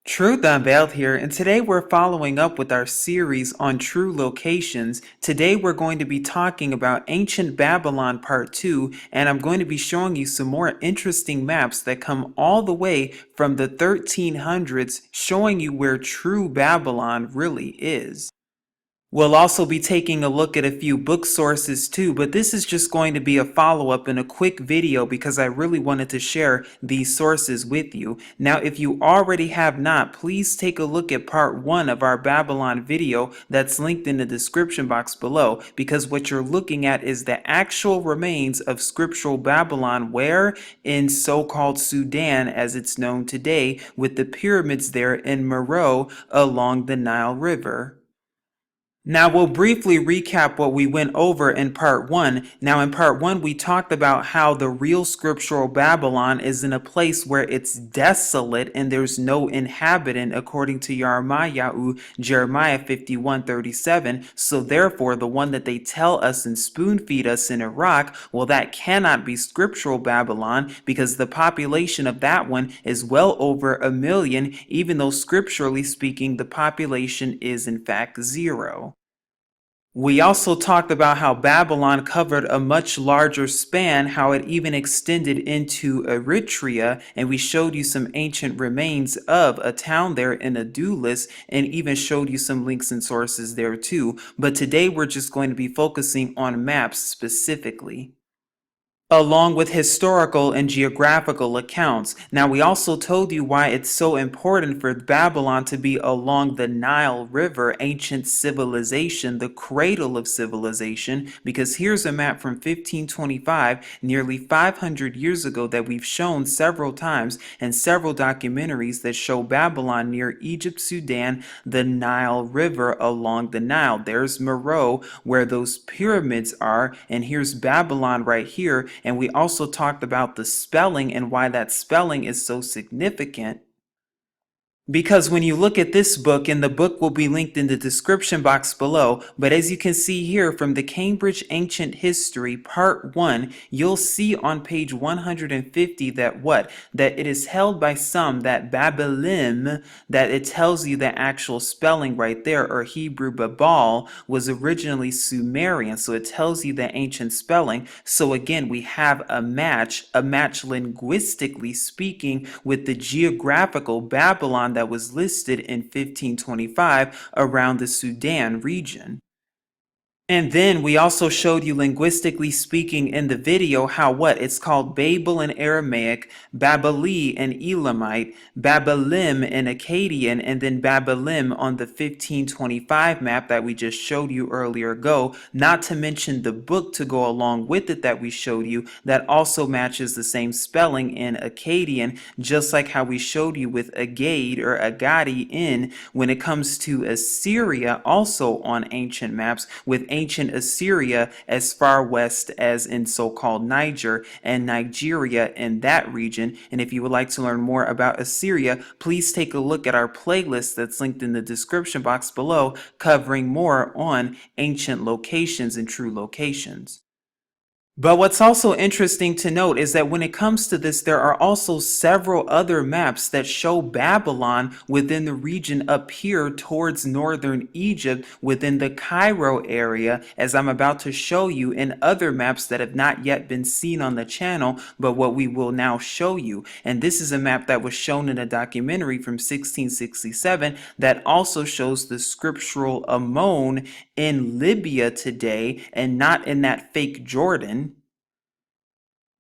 Truth Unveiled here, and today we're following up with our series on true locations. Today we're going to be talking about Ancient Babylon Part 2, and I'm going to be showing you some more interesting maps that come all the way from the 1300s, showing you where true Babylon really is. We'll also be taking a look at a few book sources too, but this is just going to be a follow-up and a quick video because I really wanted to share these sources with you. Now, if you already have not, please take a look at part 1 of our Babylon video that's linked in the description box below, because what you're looking at is the actual remains of scriptural Babylon, where in so-called Sudan as it's known today, with the pyramids there in Meroe along the Nile River. Now we'll briefly recap what we went over in part 1. Now in part 1 we talked about how the real scriptural Babylon is in a place where it's desolate and there's no inhabitant according to YAHUAH, Jeremiah 51:37. So therefore the one that they tell us and spoon feed us in Iraq, well, that cannot be scriptural Babylon because the population of that one is well over 1 million, even though scripturally speaking the population is in fact 0. We also talked about how Babylon covered a much larger span, how it even extended into Eritrea, and we showed you some ancient remains of a town there in Adulis, and even showed you some links and sources there too. But today we're just going to be focusing on maps specifically, along with historical and geographical accounts. Now, we also told you why it's so important for Babylon to be along the Nile River, ancient civilization, the cradle of civilization, because here's a map from 1525, nearly 500 years ago, that we've shown several times in several documentaries that show Babylon near Egypt, Sudan, the Nile River along the Nile. There's Meroe, where those pyramids are, and here's Babylon right here. And we also talked about the spelling and why that spelling is so significant. Because when you look at this book, and the book will be linked in the description box below, but as you can see here from the Cambridge Ancient History Part 1, you'll see on page 150 that that it is held by some that Babalim, that it tells you the actual spelling right there, or Hebrew Babal, was originally Sumerian, so it tells you the ancient spelling. So again, we have a match linguistically speaking with the geographical Babylon that was listed in 1525 around the Sudan region. And then we also showed you linguistically speaking in the video how it's called Babel in Aramaic, Babali in Elamite, Babalim in Akkadian, and then Babalim on the 1525 map that we just showed you earlier ago, not to mention the book to go along with it that we showed you that also matches the same spelling in Akkadian, just like how we showed you with Agade or Agadi in when it comes to Assyria, also on ancient maps, with ancient Assyria as far west as in so-called Niger and Nigeria in that region. And if you would like to learn more about Assyria, please take a look at our playlist that's linked in the description box below, covering more on ancient locations and true locations. But what's also interesting to note is that when it comes to this, there are also several other maps that show Babylon within the region up here towards northern Egypt within the Cairo area, as I'm about to show you in other maps that have not yet been seen on the channel, but what we will now show you. And this is a map that was shown in a documentary from 1667 that also shows the scriptural Ammon in Libya today and not in that fake Jordan.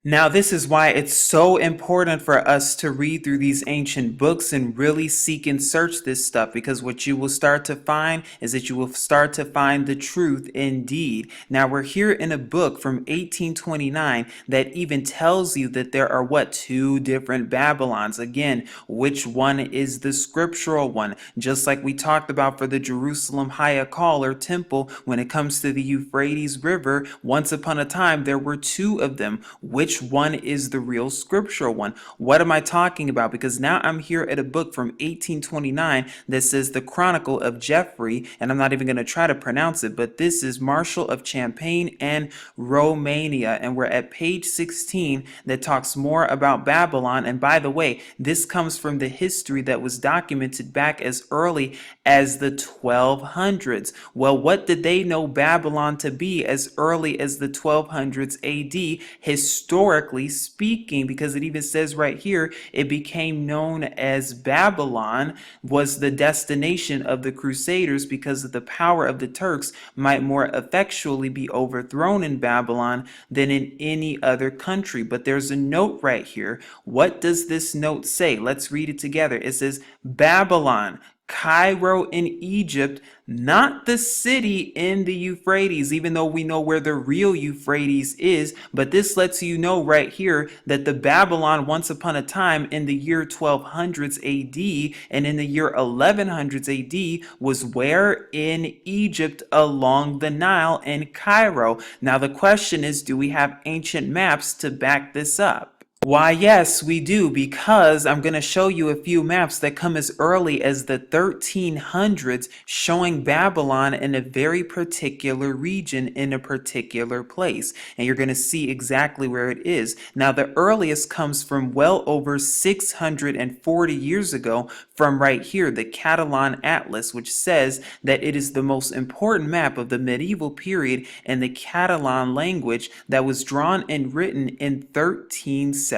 Now, this is why it's so important for us to read through these ancient books and really seek and search this stuff, because what you will start to find is that you will start to find the truth indeed. Now, we're here in a book from 1829 that even tells you that there are two different Babylons. Again, which one is the scriptural one? Just like we talked about for the Jerusalem Hayakal or temple when it comes to the Euphrates River, once upon a time there were two of them. Which which one is the real scriptural one. What am I talking about? Because now I'm here at a book from 1829 that says the Chronicle of Geoffrey, and I'm not even going to try to pronounce it, but this is Marshal of Champagne and Romania, and we're at page 16 that talks more about Babylon. And by the way, this comes from the history that was documented back as early as the 1200s. Well, what did they know Babylon to be as early as the 1200s AD, historically speaking? Because it even says right here, it became known as Babylon was the destination of the Crusaders because of the power of the Turks might more effectually be overthrown in Babylon than in any other country. But there's a note right here. What does this note say? Let's read it together. It says, Babylon, Cairo in Egypt, not the city in the Euphrates, even though we know where the real Euphrates is. But this lets you know right here that the Babylon once upon a time in the year 1200s AD and in the year 1100s AD was where? In Egypt along the Nile in Cairo. Now the question is, do we have ancient maps to back this up? Why, yes, we do, because I'm going to show you a few maps that come as early as the 1300s showing Babylon in a very particular region in a particular place. And you're going to see exactly where it is. Now, the earliest comes from well over 640 years ago from right here, the Catalan Atlas, which says that it is the most important map of the medieval period in the Catalan language that was drawn and written in 1375.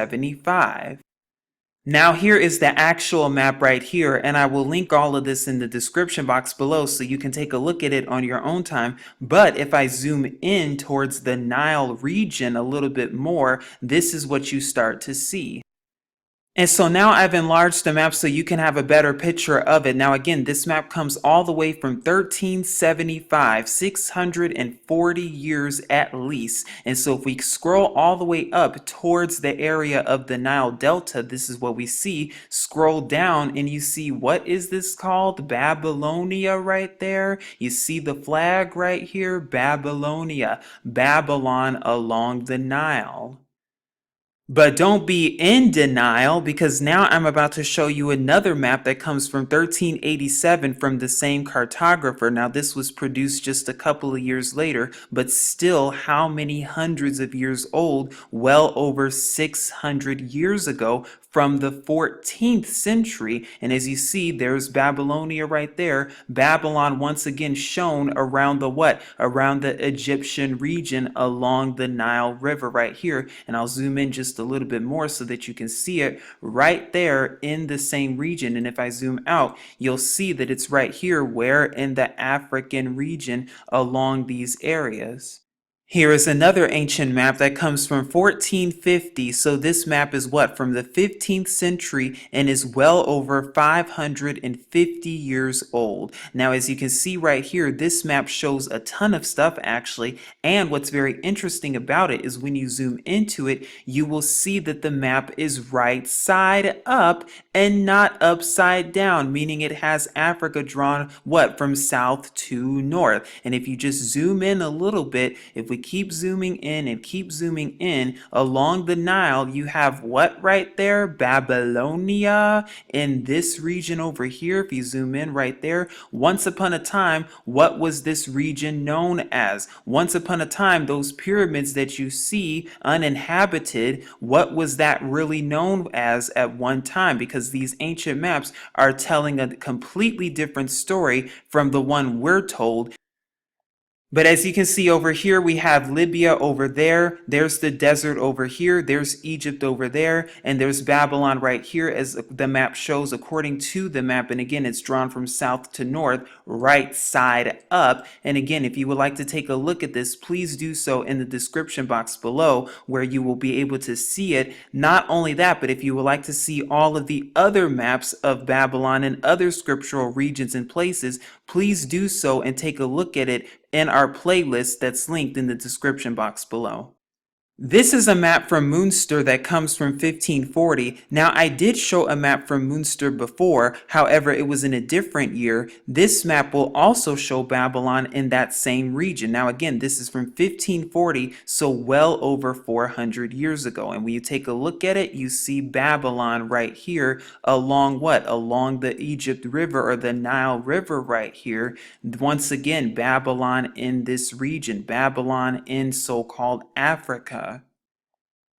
Now here is the actual map right here, and I will link all of this in the description box below so you can take a look at it on your own time. But if I zoom in towards the Nile region a little bit more, this is what you start to see. And so now I've enlarged the map so you can have a better picture of it. Now again, this map comes all the way from 1375, 640 years at least. And so if we scroll all the way up towards the area of the Nile Delta, this is what we see. Scroll down and you see, what is this called? Babylonia right there. You see the flag right here, Babylonia, Babylon along the Nile. But don't be in denial, because now I'm about to show you another map that comes from 1387 from the same cartographer. Now this was produced just a couple of years later, but still how many hundreds of years old? Well over 600 years ago from the 14th century. And as you see, there's Babylonia right there. Babylon once again shown around the what? Around the Egyptian region along the Nile River right here. And I'll zoom in just a little bit more so that you can see it right there in the same region. And if I zoom out, you'll see that it's right here, where in the African region along these areas. Here is another ancient map that comes from 1450. So this map is what? From the 15th century and is well over 550 years old. Now, as you can see right here, this map shows a ton of stuff actually. And what's very interesting about it is when you zoom into it, you will see that the map is right side up and not upside down, meaning it has Africa drawn what? From south to north. And if you just zoom in a little bit, if we keep zooming in and keep zooming in along the Nile, you have what right there? Babylonia in this region over here. If you zoom in right there, once upon a time, what was this region known as? Once upon a time, those pyramids that you see uninhabited, what was that really known as at one time? Because these ancient maps are telling a completely different story from the one we're told. But as you can see over here, we have Libya over there. There's the desert over here. There's Egypt over there. And there's Babylon right here, as the map shows according to the map. And again, it's drawn from south to north, right side up. And again, if you would like to take a look at this, please do so in the description box below, where you will be able to see it. Not only that, but if you would like to see all of the other maps of Babylon and other scriptural regions and places, please do so and take a look at it in our playlist that's linked in the description box below. This is a map from Munster that comes from 1540. Now, I did show a map from Munster before, however, it was in a different year. This map will also show Babylon in that same region. Now, again, this is from 1540, so well over 400 years ago. And when you take a look at it, you see Babylon right here along what? Along the Egypt River or the Nile River right here. Once again, Babylon in this region, Babylon in so-called Africa.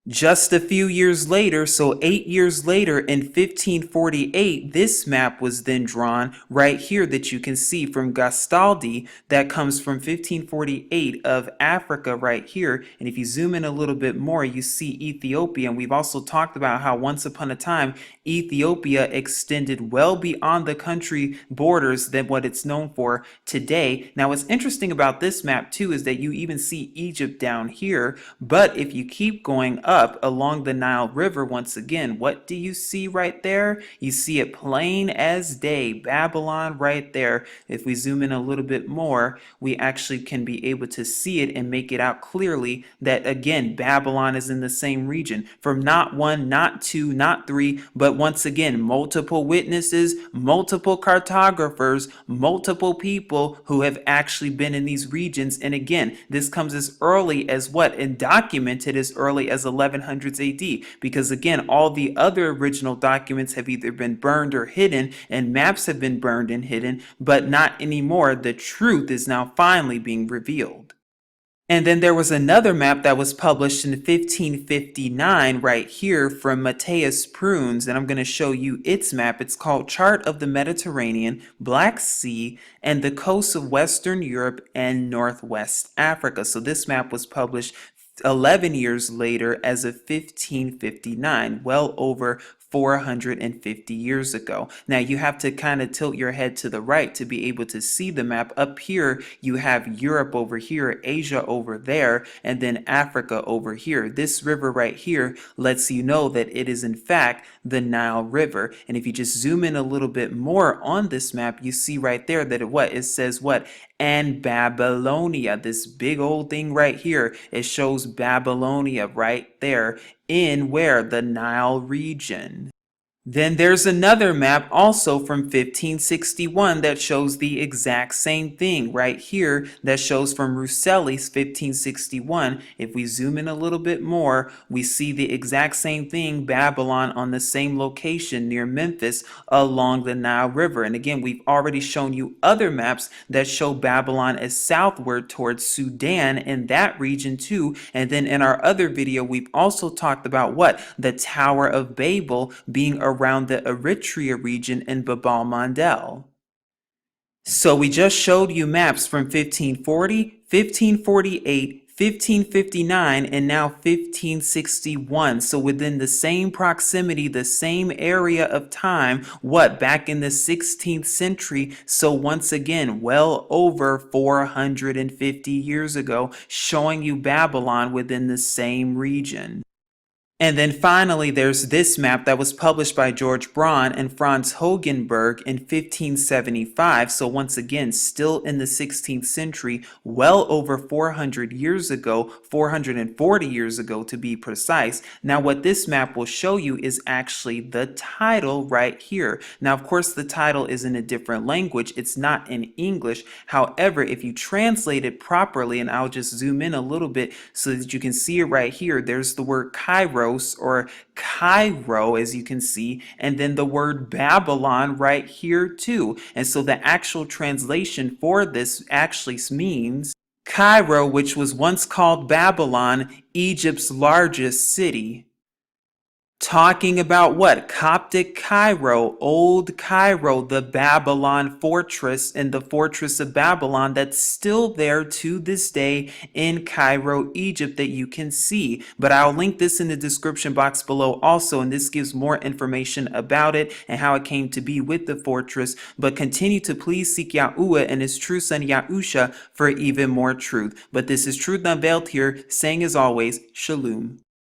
Just a few years later, so 8 years later in 1548, this map was then drawn right here that you can see from Gastaldi that comes from 1548 of Africa right here. And if you zoom in a little bit more, you see Ethiopia. And we've also talked about how once upon a time, Ethiopia extended well beyond the country borders than what it's known for today. Now, what's interesting about this map too is that you even see Egypt down here, but if you keep going up along the Nile River, once again, what do you see right there? You see it plain as day, Babylon right there. If we zoom in a little bit more, we actually can be able to see it and make it out clearly that, again, Babylon is in the same region. From not one, not two, not three, but once again, multiple witnesses, multiple cartographers, multiple people who have actually been in these regions. And again, this comes as early as what? And documented as early as 1100s AD, because again, all the other original documents have either been burned or hidden, and maps have been burned and hidden, but not anymore. The truth is now finally being revealed. And then there was another map that was published in 1559 right here from Matthias Prunes, and I'm going to show you its map. It's called Chart of the Mediterranean, Black Sea, and the coasts of Western Europe and Northwest Africa. So this map was published 11 years later as of 1559, well over 450 years ago. Now you have to kind of tilt your head to the right to be able to see the map. Up here you have Europe over here, Asia over there, and then Africa over here. This river right here lets you know that it is in fact the Nile River. And if you just zoom in a little bit more on this map, you see right there that it says what? And Babylonia, this big old thing right here, it shows Babylonia right there in where? The Nile region. Then there's another map also from 1561 that shows the exact same thing right here that shows from Russelli's 1561. If we zoom in a little bit more, we see the exact same thing, Babylon on the same location near Memphis along the Nile River. And again, we've already shown you other maps that show Babylon as southward towards Sudan in that region too. And then in our other video, we've also talked about what? The Tower of Babel being around the Eritrea region in Babal Mandel. So we just showed you maps from 1540, 1548, 1559, and now 1561. So within the same proximity, the same area of time, what, back in the 16th century. So once again, well over 450 years ago, showing you Babylon within the same region. And then finally, there's this map that was published by George Braun and Franz Hogenberg in 1575. So once again, still in the 16th century, well over 400 years ago, 440 years ago to be precise. Now what this map will show you is actually the title right here. Now, of course, the title is in a different language. It's not in English. However, if you translate it properly, and I'll just zoom in a little bit so that you can see it right here, there's the word Cairo or Cairo, as you can see, and then the word Babylon right here too. And so the actual translation for this actually means Cairo, which was once called Babylon, Egypt's largest city. Talking about what? Coptic Cairo, Old Cairo, the Babylon fortress, and the fortress of Babylon that's still there to this day in Cairo, Egypt, that you can see. But I'll link this in the description box below also, and this gives more information about it and how it came to be with the fortress. But continue to please seek Yahuwah and his true son Yahusha for even more truth. But this is Truth Unveiled here, saying as always, Shalom.